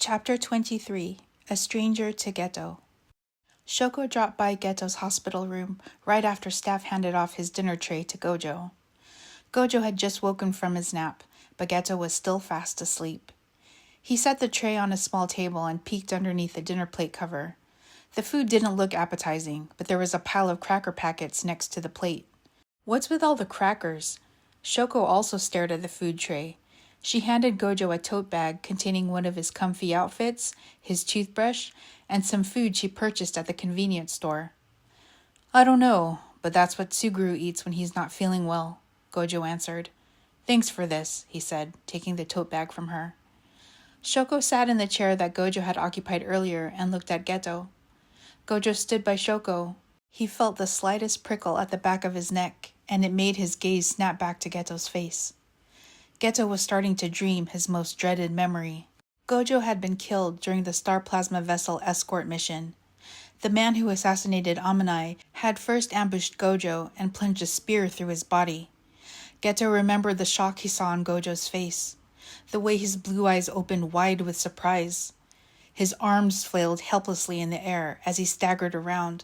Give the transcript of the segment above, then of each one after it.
Chapter 23 A Stranger to Geto. Shoko dropped by Geto's hospital room right after staff handed off his dinner tray to Gojo. Gojo had just woken from his nap, but Geto was still fast asleep. He set the tray on a small table and peeked underneath the dinner plate cover. The food didn't look appetizing, but there was a pile of cracker packets next to the plate. What's with all the crackers? Shoko also stared at the food tray. She handed Gojo a tote bag containing one of his comfy outfits, his toothbrush, and some food she purchased at the convenience store. I don't know, but that's what Suguru eats when he's not feeling well, Gojo answered. Thanks for this, he said, taking the tote bag from her. Shoko sat in the chair that Gojo had occupied earlier and looked at Geto. Gojo stood by Shoko. He felt the slightest prickle at the back of his neck, and it made his gaze snap back to Geto's face. Geto was starting to dream his most dreaded memory. Gojo had been killed during the Star Plasma Vessel escort mission. The man who assassinated Amanai had first ambushed Gojo and plunged a spear through his body. Geto remembered the shock he saw on Gojo's face, the way his blue eyes opened wide with surprise. His arms flailed helplessly in the air as he staggered around.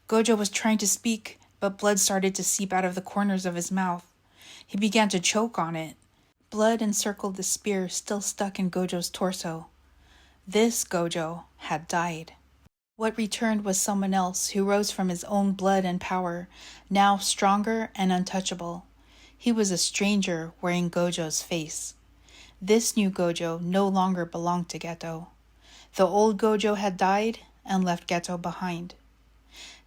Gojo was trying to speak, but blood started to seep out of the corners of his mouth. He began to choke on it. Blood encircled the spear still stuck in Gojo's torso. This Gojo had died. What returned was someone else who rose from his own blood and power, now stronger and untouchable. He was a stranger wearing Gojo's face. This new Gojo no longer belonged to Geto. The old Gojo had died and left Geto behind.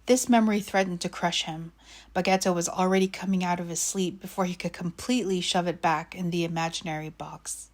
This memory threatened to crush him, but Geto was already coming out of his sleep before he could completely shove it back in the imaginary box.